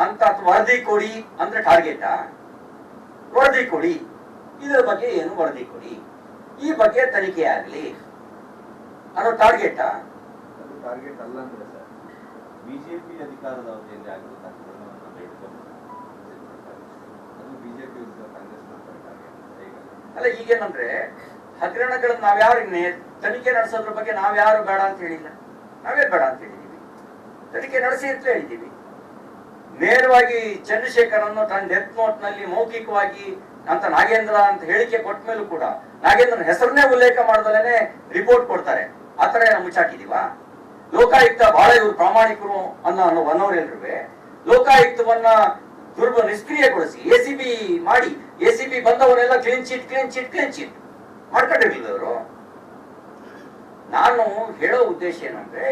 ಅಂತ ವರದಿ ಕೊಡಿ ಅಂದ್ರೆ ಟಾರ್ಗೆಟ್ ವರದಿ ಕೊಡಿ, ಇದರ ಬಗ್ಗೆ ಏನು ವರದಿ ಕೊಡಿ, ಈ ಬಗ್ಗೆ ತನಿಖೆ ಆಗಲಿ ಅನ್ನೋ ಟಾರ್ಗೆಟ್ ಅಲ್ಲ ಅಂದ್ರೆ ಸರ್, ಬಿಜೆಪಿ ಅಧಿಕಾರದ ಅವಧಿಯಲ್ಲಿ ಆಗಿರುವ ಅದು ಬಿಜೆಪಿ ಕಾಂಗ್ರೆಸ್ ಅಲ್ಲ. ಈಗೇನಂದ್ರೆ ಹಗರಣಗಳನ್ನ ನಾವ್ಯಾರು ತನಿಖೆ ನಡೆಸೋದ್ರ ಬಗ್ಗೆ ನಾವ್ಯಾರು ಬೇಡ ಅಂತ ಹೇಳಿಲ್ಲ, ನಾವೇ ಬೇಡ ಅಂತ ಹೇಳಿದೀವಿ, ತನಿಖೆ ನಡೆಸಿ ಅಂತ ಹೇಳಿದೀವಿ. ನೇರವಾಗಿ ಚಂದ್ರಶೇಖರ್ ಅನ್ನು ತನ್ನ ಡೆತ್ ನೋಟ್ ನಲ್ಲಿ ಮೌಖಿಕವಾಗಿ ಅಂತ ನಾಗೇಂದ್ರ ಅಂತ ಹೇಳಿಕೆ ಕೊಟ್ಟ ಮೇಲೂ ಕೂಡ ನಾಗೇಂದ್ರನ ಹೆಸರನ್ನೇ ಉಲ್ಲೇಖ ಮಾಡದಲೇನೆ ರಿಪೋರ್ಟ್ ಕೊಡ್ತಾರೆ. ಆತರ ಮುಚ್ಚಾಕಿದೀವ? ಲೋಕಾಯುಕ್ತ ಬಹಳ ಇವರು ಪ್ರಾಮಾಣಿಕರು ಅನ್ನೋರು ಎಲ್ರುವೆ ಲೋಕಾಯುಕ್ತವನ್ನ ನಿಷ್ಕ್ರಿಯಗೊಳಿಸಿ ಎಸಿಬಿ ಮಾಡಿ, ಎಸಿಬಿ ಬಂದವರೆಲ್ಲ ಕ್ಲೀನ್ ಚೀಟ್ ಮಾಡ್ಕೊಂಡಿರ್ಲಿಲ್ಲವರು. ನಾನು ಹೇಳೋ ಉದ್ದೇಶ ಏನಂದ್ರೆ,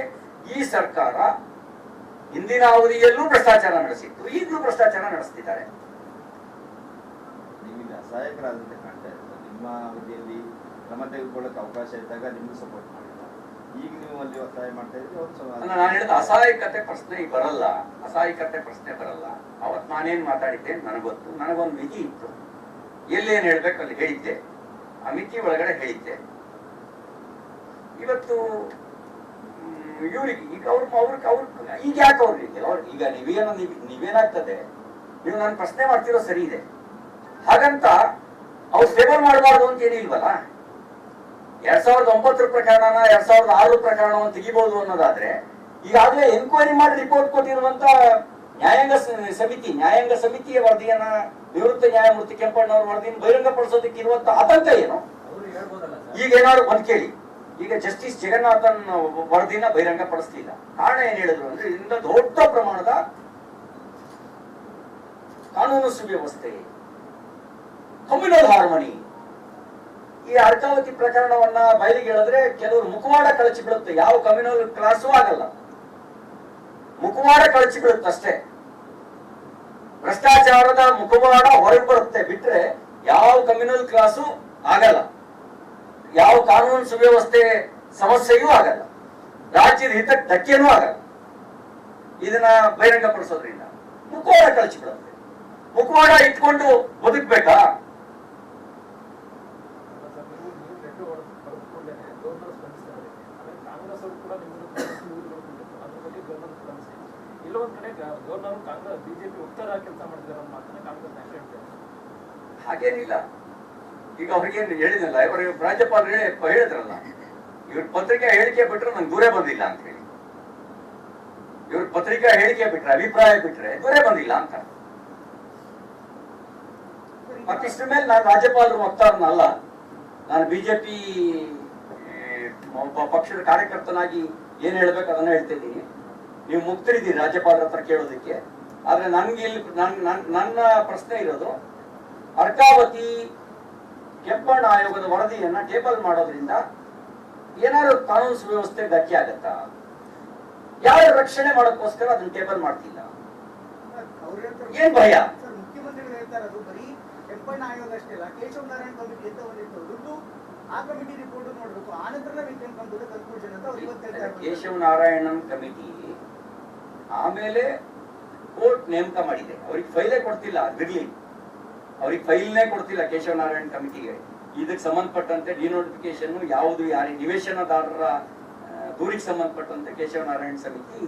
ಈ ಸರ್ಕಾರ ಹಿಂದಿನ ಅವಧಿಯಲ್ಲೂ ಭ್ರಷ್ಟಾಚಾರ ನಡೆಸಿತ್ತು, ಈಗಲೂ ಭ್ರಷ್ಟಾಚಾರ ನಡೆಸ್ತಿದ್ದಾರೆ. ನಿಮಗೆ ಅಸಹಾಯಕರಾದಂತೆ ಕಾಣ್ತಾ ಇರುತ್ತೆ. ನಿಮ್ಮ ಅವಧಿಯಲ್ಲಿ ಕ್ರಮ ತೆಗೆದುಕೊಳ್ಳಕ್ಕೆ ಅವಕಾಶ ಇದ್ದಾಗ ನಿಮ್ಗೆ ಸಪೋರ್ಟ್ ಮಾಡಿಲ್ಲ, ಈಗ ನೀವು ಅಲ್ಲಿ ಒತ್ತಾಯ ಮಾಡ್ತಾ ಇದ್ರೆ ನಾನು ಹೇಳಿದ ಅಸಹಾಯಕತೆ ಪ್ರಶ್ನೆ ಬರಲ್ಲ, ಅಸಹಾಯಕತೆ ಪ್ರಶ್ನೆ ಬರಲ್ಲ. ಅವತ್ ನಾನೇನ್ ಮಾತಾಡಿದ್ದೆ ನನಗೊತ್ತು, ನನಗೊಂದು ಮಿತಿ ಇತ್ತು, ಎಲ್ಲೇನ್ ಹೇಳ್ಬೇಕು ಅಲ್ಲಿ ಹೇಳಿದ್ದೆ, ಆ ಮಿತಿ ಒಳಗಡೆ ಹೇಳಿದ್ದೆ. ಇವತ್ತು ಇವ್ರಿಗೆ ಈಗ ಈಗ ಯಾಕೆ ಈಗ ನೀವೇನಾಗ್ತದೆ, ನೀವು ನಾನು ಪ್ರಶ್ನೆ ಮಾಡ್ತಿರೋ ಸರಿ ಇದೆ, ಹಾಗಂತ ಅವ್ರು ಫೇವರ್ ಮಾಡಬಾರ್ದು ಅಂತ ಏನಿಲ್ವಲ್ಲ. 2009 ಪ್ರಕರಣನ 2006 ಪ್ರಕರಣವನ್ನು ತೆಗಿಬಹುದು ಅನ್ನೋದಾದ್ರೆ, ಈಗಾಗಲೇ ಎನ್ಕ್ವೈರಿ ಮಾಡಿ ರಿಪೋರ್ಟ್ ಕೊಟ್ಟಿರುವಂತ ನ್ಯಾಯಾಂಗ ಸಮಿತಿಯ ವರದಿಯನ್ನ ನಿವೃತ್ತ ನ್ಯಾಯಮೂರ್ತಿ ಕೆಂಪಣ್ಣವ್ರ ವರದಿಯನ್ನು ಬಹಿರಂಗಪಡಿಸೋದಕ್ಕೆ ಇರುವಂತ ಆತಂಕ ಏನು? ಈಗ ಏನಾದ್ರು ಒಂದ್ ಕೇಳಿ, ಈಗ ಜಸ್ಟಿಸ್ ಜಗನ್ನಾಥನ್ ವರದಿನ ಬಹಿರಂಗಪಡಿಸಲಿಲ್ಲ. ಕಾರಣ ಏನ್ ಹೇಳಿದ್ರು ಅಂದ್ರೆ, ಇದರಿಂದ ದೊಡ್ಡ ಪ್ರಮಾಣದ ಕಾನೂನು ಸುವ್ಯವಸ್ಥೆ, ಕಮ್ಯುನಲ್ ಹಾರ್ಮನಿ. ಈ ಅರ್ಕಾವತಿ ಪ್ರಕರಣವನ್ನ ಬಯಲಿಗೆ ಹೇಳಿದ್ರೆ ಕೆಲವರು ಮುಖವಾಡ ಕಳಚಿ ಬೀಳುತ್ತೆ, ಯಾವ ಕಮ್ಯುನಲ್ ಕ್ಲಾಸು ಆಗಲ್ಲ, ಮುಖವಾಡ ಕಳಚಿ ಬೀಳುತ್ತಷ್ಟೇ. ಭ್ರಷ್ಟಾಚಾರದ ಮುಖವಾಡ ಹೊರಗೆ ಬರುತ್ತೆ ಬಿಟ್ರೆ ಯಾವ ಕಮ್ಯುನಲ್ ಕ್ಲಾಸು ಆಗಲ್ಲ, ಯಾವ ಕಾನೂನು ಸುವ್ಯವಸ್ಥೆ ಸಮಸ್ಯೆಯೂ ಆಗಲ್ಲ, ರಾಜ್ಯದ ಹಿತಕ್ಕೆ ಧಕ್ಕೆನೂ ಆಗಲ್ಲ. ಇದನ್ನ ಬಹಿರಂಗಪಡಿಸೋದ್ರಿಂದ ಮುಖವಾಡ ಕಳಚಿ ಬಿಡುತ್ತೆ. ಮುಖವಾಡ ಇಟ್ಕೊಂಡು ಬದುಕ್ಬೇಕಾ? ಹಾಗೇನಿಲ್ಲ. ಈಗ ಅವ್ರಿಗೇನು ಹೇಳಿದ್ನಲ್ಲ, ಇವರು ರಾಜ್ಯಪಾಲರು ಹೇಳಿದ್ರಲ್ಲ, ಇವ್ರ ಪತ್ರಿಕಾ ಹೇಳಿಕೆ ಬಿಟ್ರೆ ನಂಗೆ ದೂರೇ ಬಂದಿಲ್ಲ ಅಂತ ಹೇಳಿ. ಇವ್ರ ಪತ್ರಿಕಾ ಹೇಳಿಕೆ ಬಿಟ್ರೆ, ಅಭಿಪ್ರಾಯ ಬಿಟ್ರೆ ದೂರೇ ಬಂದಿಲ್ಲ ಅಂತ. ಮತ್ತಿಷ್ಟ್ರ ಮೇಲೆ ನಾನು ರಾಜ್ಯಪಾಲರು ವಕ್ತಾರನಲ್ಲ, ನಾನು ಬಿಜೆಪಿ ಪಕ್ಷದ ಕಾರ್ಯಕರ್ತನಾಗಿ ಏನ್ ಹೇಳ್ಬೇಕು ಅದನ್ನ ಹೇಳ್ತಿದ್ದೀನಿ. ನೀವು ಮುಕ್ತರಿದ್ದೀರಿ ರಾಜ್ಯಪಾಲರ ಹತ್ರ ಕೇಳೋದಕ್ಕೆ. ಆದ್ರೆ ನನ್ಗೆ ಇಲ್ಲಿ ನನ್ನ ಪ್ರಶ್ನೆ ಇರೋದು, ಅರ್ಕಾವತಿ ಕೆಂಪಣ್ಣ ಆಯೋಗದ ವರದಿಯನ್ನ ಟೇಬಲ್ ಮಾಡೋದ್ರಿಂದ ಏನಾದ್ರು ಕಾನೂನು ಸುವ್ಯವಸ್ಥೆ ಧಕ್ಕೆ ಆಗತ್ತಾ? ಯಾರ ರಕ್ಷಣೆ ಮಾಡೋಕ್ಕೋಸ್ಕರ ಅದನ್ನ ಟೇಬಲ್ ಮಾಡ್ತಿಲ್ಲ? ಏನ್ ಭಯ? ಮುಖ್ಯಮಂತ್ರಿಗಳು ಹೇಳ್ತಾ ಇರೋದು ಬರೀ ಕೆಂಪಣ್ಣ ಆಯೋಗ ಅಷ್ಟೇ ಅಲ್ಲ, ಕೇಶವ ನಾರಾಯಣ ಕಮಿಟಿ ಅಂತ ಒಂದಿತ್ತು, ಆ ಕಮಿಟಿ ರಿಪೋರ್ಟ್ ನೋಡ್ಬೇಕು, ಆ ನಂತರ ಕನ್ಕ್ಲೂಷನ್ ಅಂತ ಅವ್ರು ಇವತ್ತು ಹೇಳ್ತಾ ಇದ್ದಾರೆ. ಕೇಶವ ನಾರಾಯಣನ್ ಕಮಿಟಿ ಆಮೇಲೆ ಕೋರ್ಟ್ ನೇಮಕ ಮಾಡಿದೆ, ಅವ್ರಿಗೆ ಫೈಲೇ ಕೊಡ್ತಿಲ್ಲ, ಅದಿರ್ಲಿ, ಅವ್ರಿಗೆ ಫೈಲ್ನೇ ಕೊಡ್ತಿಲ್ಲ ಕೇಶವ ನಾರಾಯಣ್ ಕಮಿಟಿಗೆ. ಇದಕ್ಕೆ ಸಂಬಂಧಪಟ್ಟಂತೆ ಡಿನೋಟಿಫಿಕೇಶನ್ ಯಾವುದು, ಯಾರಿ ನಿವೇಶನದಾರರ ದೂರಿಗೆ ಸಂಬಂಧಪಟ್ಟಂತೆ ಕೇಶವ ನಾರಾಯಣ್ ಸಮಿತಿ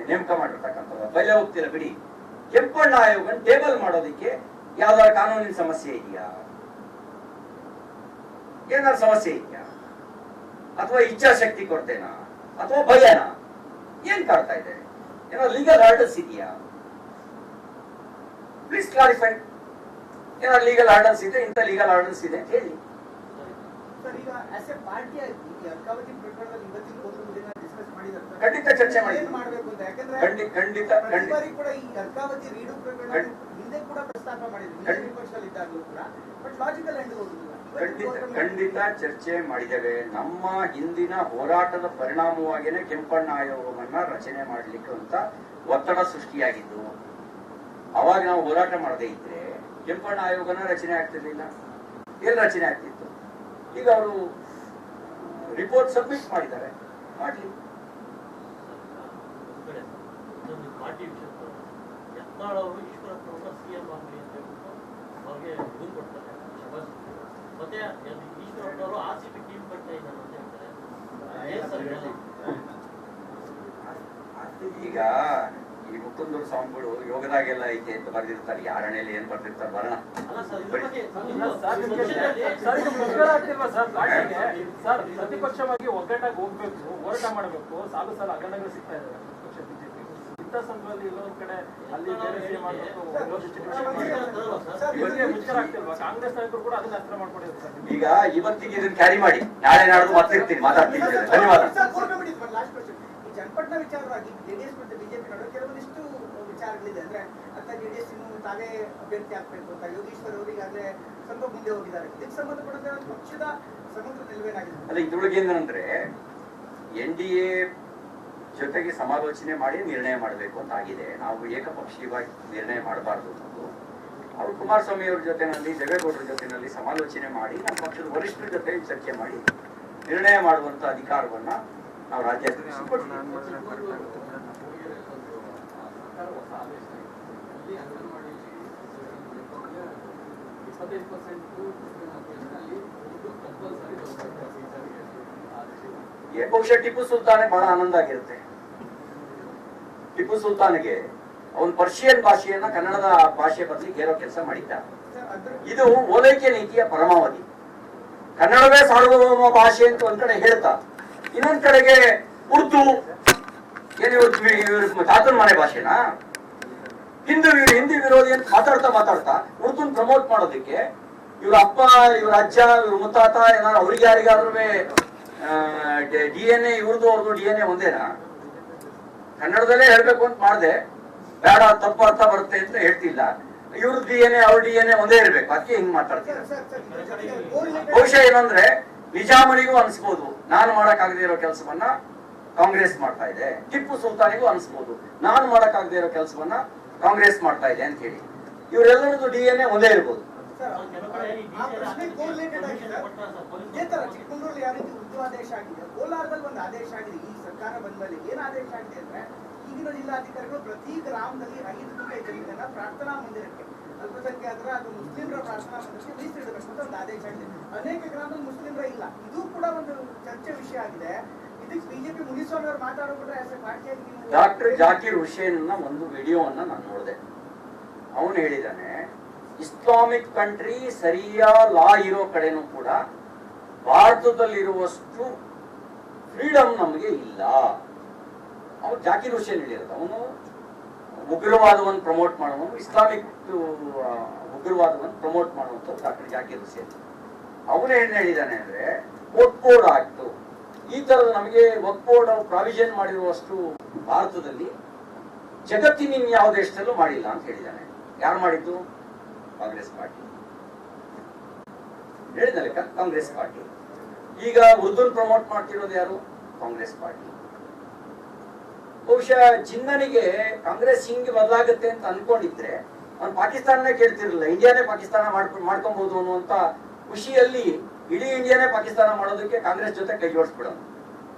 ನೇಮಕ ಮಾಡಿರ್ತಕ್ಕಂಥದ್ದು, ಫೈಲೇ ಹೋಗ್ತಿಲ್ಲ ಬಿಡಿ. ಕೆಂಪಣ್ಣ ಆಯೋಗ ಟೇಬಲ್ ಮಾಡೋದಕ್ಕೆ ಯಾವ್ದಾರ ಕಾನೂನಿನ ಸಮಸ್ಯೆ ಇದೆಯಾ? ಏನಾದ್ರು ಸಮಸ್ಯೆ ಇದೆಯಾ? ಅಥವಾ ಇಚ್ಛಾಶಕ್ತಿ ಕೊಡ್ತೇನಾ? ಅಥವಾ ಭಯನಾ? ಏನ್ ಕಾಡ್ತಾ ಇದೆ? ಏನಾದ್ರು ಲೀಗಲ್ ಹರ್ಡಲ್ಸ್ ಇದೆಯಾ? Please clarify. ಏನಾದ್ರು ಲೀಗಲ್ ಹರ್ಡಲ್ಸ್ ಇದೆ, ಇಂಥ ಲೀಗಲ್ ಹರ್ಡಲ್ಸ್ ಇದೆ ಅಂತ ಹೇಳಿ. ಖಂಡಿತ ಚರ್ಚೆ ಮಾಡಿ, ಖಂಡಿತ ಖಂಡಿತ ಚರ್ಚೆ ಮಾಡಿದ್ದೇವೆ. ನಮ್ಮ ಹಿಂದಿನ ಹೋರಾಟದ ಪರಿಣಾಮವಾಗಿಯೇ ಕೆಂಪಣ್ಣ ಆಯೋಗವನ್ನ ರಚನೆ ಮಾಡ್ಲಿಕ್ಕೆ ಅಂತ ಒತ್ತಡ ಸೃಷ್ಟಿಯಾಗಿದ್ದು. ಅವಾಗ ನಾವು ಹೋರಾಟ ಮಾಡದೇ ಇದ್ರೆ ಕೆಂಪಣ್ಣ ಆಯೋಗನ ರಚನೆ ಆಗ್ತಿರ್ಲಿಲ್ಲ, ಎಲ್ಲಿ ರಚನೆ ಆಗ್ತಿತ್ತು? ಈಗ ಅವರು ರಿಪೋರ್ಟ್ ಸಬ್ಮಿಟ್ ಮಾಡಿದ್ದಾರೆ, ಮಾಡ್ಲಿ. ಬಂಗಾಳ ಅವರು ಈಶ್ವರಪ್ಪನವ್ರನ್ನ ಸಿಎಂ ಆಗಲಿ ಅಂತ ಹೇಳ್ಬಿಟ್ಟು ಅವ್ರಿಗೆ ಇದನ್ನು ಕೊಡ್ತಾರೆ ಶಬಾಷ್. ಮತ್ತೆ ಈಶ್ವರಪ್ಪನವರು RCB ಟೀಮ್ ಕಟ್ತಾ ಇದ್ದಾರೆ ಅಂತ ಹೇಳ್ತಾರೆ. ಏನ್ ಸರ್ ಹೇಳೋದು? ಈಗ ಈ ಮುಕುಂದೂರು ಸ್ವಾಮಿಗಳು ಯೋಗದಾಗೆಲ್ಲ ಐತೆ ಅಂತ ಬರ್ದಿರ್ತಾರೆ, ಯಾರಣೆಯಲ್ಲಿ ಏನ್ ಬರ್ದಿರ್ತಾರೆ ಬರೋಣ. ಅಲ್ಲ ಸರ್, ಇದ್ರ ಬಗ್ಗೆ ಸರ್ ಪ್ರತಿಪಕ್ಷವಾಗಿ ಒಗ್ಗಟ್ಟಾಗಿ ಹೋಗ್ಬೇಕು, ಹೋರಾಟ ಮಾಡಬೇಕು. ಸಾಲು ಸಾಲ ಹಗರಣಗಳು ಸಿಗ್ತಾ ಇದ್ದಾರೆ ಪ್ರತಿಪಕ್ಷ ಬಿಜೆಪಿ. ಇಂಥ ಸಂದರ್ಭದಲ್ಲಿ ಇಲ್ಲೊಂದ್ ಕಡೆ ಅಲ್ಲಿ ಬೇರೆ ಮಾಡಬೇಕು, ಮುಷ್ಕರ ಆಗ್ತಿಲ್ವಾ? ಕಾಂಗ್ರೆಸ್ ನಾಯಕರು ಕೂಡ ಅದನ್ನ ಅಸ್ತ್ರ ಮಾಡ್ಕೊಂಡಿದ್ದಾರೆ ಸರ್. ಈಗ ಇವತ್ತಿಗೆ ಇದನ್ನ ಕ್ಯಾರಿ ಮಾಡಿ, ನಾಳೆ ನಾಡ್ದು ಮಾತಾಡ್ತೀನಿ. ಧನ್ಯವಾದ. ಚನ್ನಪಟ್ಟಣ ವಿಚಾರವಾಗಿ ಜೆಡಿಎಸ್ ಮತ್ತು ಬಿಜೆಪಿ ನಡುವೆ ಕೆಲವೊಂದಿಷ್ಟು ವಿಚಾರಗಳಿದೆ. ಅಂದ್ರೆ ಅಂತ ಜೆಡಿಎಸ್ ಇನ್ನು ತಾವೇ ಅಭ್ಯರ್ಥಿ ಆಗ್ಬೇಕು ಅಂತ ಯೋಗೇಶ್ವರ್ ಅವರು ಈಗಾಗಲೇ ಸ್ವಲ್ಪ ಮುಂದೆ ಹೋಗಿದ್ದಾರೆ. ಇದಕ್ಕೆ ಸಂಬಂಧಪಟ್ಟಂತೆ ಪಕ್ಷದ ಸಮಗ್ರ ನಿಲುವೇನಾಗಿದೆ? ಅಲ್ಲ, ಇದ್ರೊಳಗೆ ಏನಂದ್ರೆ NDA ಜೊತೆಗೆ ಸಮಾಲೋಚನೆ ಮಾಡಿ ನಿರ್ಣಯ ಮಾಡಬೇಕು ಅಂತ ಆಗಿದೆ. ನಾವು ಏಕಪಕ್ಷೀಯವಾಗಿ ನಿರ್ಣಯ ಮಾಡಬಾರ್ದು ಅನ್ನೋದು. ಅವರು ಕುಮಾರಸ್ವಾಮಿ ಅವ್ರ ಜೊತೆನಲ್ಲಿ, ದೇವೇಗೌಡರ ಜೊತೆನಲ್ಲಿ ಸಮಾಲೋಚನೆ ಮಾಡಿ ನಮ್ಮ ಪಕ್ಷದ ವರಿಷ್ಠರ ಜೊತೆ ಚರ್ಚೆ ಮಾಡಿ ನಿರ್ಣಯ ಮಾಡುವಂತ ಅಧಿಕಾರವನ್ನ ನಾವು ರಾಜ್ಯಾಧ್ಯಕ್ಷ ಕೊಡ್ತೀವಿ. ಬಹುಶಃ ಟಿಪ್ಪು ಸುಲ್ತಾನ್ಗೆ ಬಹಳ ಆನಂದ ಆಗಿರುತ್ತೆ. ಟಿಪ್ಪು ಸುಲ್ತಾನ್ಗೆ ಅವನ್ ಪರ್ಷಿಯನ್ ಭಾಷೆಯನ್ನ ಕನ್ನಡದ ಭಾಷೆ ಬದಲಿಗೆ ಹೇರೋ ಕೆಲಸ ಮಾಡಿದ್ದ. ಇದು ಓಲೈಕೆ ನೀತಿಯ ಪರಮಾವಧಿ. ಕನ್ನಡವೇ ಸಾರ್ವಭೌಮ ಭಾಷೆ ಅಂತ ಒಂದ್ ಕಡೆ ಹೇಳ್ತಾ, ಇನ್ನೊಂದ್ ಕಡೆಗೆ ಉರ್ದು ಏನು ತಾತನ ಮನೆ ಭಾಷೆನಾ, ಹಿಂದಿ ವಿರೋಧಿ ಅಂತ ಮಾತಾಡ್ತಾ ಉರ್ದುನ್ ಪ್ರಮೋಟ್ ಮಾಡೋದಕ್ಕೆ ಇವ್ರ ಅಪ್ಪ, ಇವ್ರ ಅಜ್ಜ, ಇವ್ರ ಮುತ್ತಾತ ಏನಾದ್ರು ಅವ್ರಿಗೆ ಯಾರಿಗಾದ್ರೂ DNA ಇವ್ರದ್ದು ಅವ್ರದ್ದು DNA ಒಂದೇನಾ? ಕನ್ನಡದಲ್ಲೇ ಹೇಳ್ಬೇಕು ಅಂತ ಮಾಡ್ದೆ, ಬೇಡ ತಪ್ಪು ಅರ್ಥ ಬರುತ್ತೆ ಅಂತ ಹೇಳ್ತಿಲ್ಲ. ಇವ್ರ DNA ಅವ್ರ DNA ಒಂದೇ ಇರ್ಬೇಕು, ಅದಕ್ಕೆ ಹಿಂಗ್ ಮಾತಾಡ್ತೀನಿ. ಬಹುಶಃ ಏನಂದ್ರೆ ನಿಜಾಮನಿಗೂ ಅನ್ಸ್ಬೋದು ನಾನು ಮಾಡಕ್ಕಾಗದೇ ಇರೋ ಕೆಲಸವನ್ನ ಕಾಂಗ್ರೆಸ್ ಮಾಡ್ತಾ ಇದೆ, ಟಿಪ್ಪು ಸುಲ್ತಾನಿಗೂ ಅನ್ಸ್ಬೋದು ನಾನು ಮಾಡಕ್ಕಾಗದೇ ಇರೋ ಕೆಲಸವನ್ನ ಕಾಂಗ್ರೆಸ್ ಮಾಡ್ತಾ ಇದೆ ಅಂತ ಹೇಳಿ. ಇವರೆಲ್ಲರದ್ದು DNA ಒಂದೇ ಇರ್ಬೋದು. ಚಿಕ್ಕಮಗಳೂರಲ್ಲಿ ಯಾವ ರೀತಿ ಉರ್ದು ಆದೇಶ ಆಗಿದೆ, ಕೋಲಾರದಲ್ಲಿ ಒಂದು ಆದೇಶ ಆಗಿದೆ. ಈ ಸರ್ಕಾರ ಬಂದ ಮೇಲೆ ಏನ್ ಆದೇಶ ಆಗಿದೆ ಅಂದ್ರೆ, ಈಗಿನ ಜಿಲ್ಲಾಧಿಕಾರಿಗಳು ಪ್ರತಿ ಗ್ರಾಮದಲ್ಲಿ 5 ಗುಂಟೆ ಜಮೀನನ್ನ ಪ್ರಾರ್ಥನಾ ಮಂದಿರಕ್ಕೆ, ಅಲ್ಪಸಂಖ್ಯಾತರ ಅಥವಾ ಮುಸ್ಲಿಮರ ಪ್ರಾರ್ಥನಾ ಮಂದಿರಕ್ಕೆ ಮೀಸಲಿಡಬೇಕು ಅಂತ ಒಂದು ಆದೇಶ ಆಗಿದೆ. ಅನೇಕ ಗ್ರಾಮದಲ್ಲಿ ಮುಸ್ಲಿಮರ ಇಲ್ಲ. ಇದು ಕೂಡ ಒಂದು ಚರ್ಚೆ ವಿಷಯ ಆಗಿದೆ. ಇದಕ್ಕೆ ಬಿಜೆಪಿ ಮುನಿಸ್ವಾಮಿ ಅವರು ಮಾತಾಡೋಬಿಟ್ರೆ ಪಾರ್ಟಿಯಾಗಿ ಡಾಕ್ಟರ್ ಜಾಕಿರ್ ಹುಸೇನ್ ಒಂದು ವಿಡಿಯೋವನ್ನ ನಾನು ನೋಡಿದೆ. ಅವನು ಹೇಳಿದಾನೆ, ಇಸ್ಲಾಮಿಕ್ ಕಂಟ್ರಿ ಸರಿಯಾ ಲಾ ಇರೋ ಕಡೆನೂ ಕೂಡ ಭಾರತದಲ್ಲಿರುವಷ್ಟು ಫ್ರೀಡಮ್ ನಮಗೆ ಇಲ್ಲ. ಅವನು ಜಾಕಿರ್ ಹುಸೇನ್ ಹೇಳಿರೋದು. ಅವನು ಉಗ್ರವಾದವನ್ನು ಪ್ರಮೋಟ್ ಮಾಡುವನು, ಇಸ್ಲಾಮಿಕ್ ಉಗ್ರವಾದವನ್ನು ಪ್ರಮೋಟ್ ಮಾಡುವಂತ ಡಾಕ್ಟರ್ ಜಾಕಿರ್ ಹುಸೇನ್. ಅವನು ಏನ್ ಹೇಳಿದಾನೆ ಅಂದ್ರೆ, ವಕ್ಫ್ ಬೋರ್ಡ್ ಆಕ್ಟ್, ಈ ತರದ ನಮಗೆ ವಕ್ಫ್ ಬೋರ್ಡ್ ಪ್ರಾವಿಷನ್ ಮಾಡಿರುವಷ್ಟು ಭಾರತದಲ್ಲಿ ಜಗತ್ತಿನ ಯಾವ ದೇಶದಲ್ಲೂ ಮಾಡಿಲ್ಲ ಅಂತ ಹೇಳಿದ್ದಾನೆ. ಯಾರು ಮಾಡಿದ್ದು? ಕಾಂಗ್ರೆಸ್ ಪಾರ್ಟಿ. ಹೇಳಿದಲ್ಲ, ಕಾಂಗ್ರೆಸ್ ಪಾರ್ಟಿ. ಈಗ ಉರ್ದುನ್ ಪ್ರಮೋಟ್ ಮಾಡ್ತಿರೋದು ಯಾರು? ಕಾಂಗ್ರೆಸ್ ಪಾರ್ಟಿ. ಬಹುಶಃ ಜಿನ್ನನಿಗೆ ಕಾಂಗ್ರೆಸ್ ಹಿಂಗೆ ಬದಲಾಗುತ್ತೆ ಅಂತ ಅನ್ಕೊಂಡಿದ್ರೆ ಅವ್ನು ಪಾಕಿಸ್ತಾನನೇ ಕೇಳ್ತಿರ್ಲಿಲ್ಲ, ಇಂಡಿಯಾನೇ ಪಾಕಿಸ್ತಾನ ಮಾಡ್ಕೊಬಹುದು ಅನ್ನುವಂತ ಖುಷಿಯಲ್ಲಿ ಇಡೀ ಇಂಡಿಯಾನೇ ಪಾಕಿಸ್ತಾನ ಮಾಡೋದಕ್ಕೆ ಕಾಂಗ್ರೆಸ್ ಜೊತೆ ಕೈ ಜೋಡಿಸ್ಬಿಡೋನು.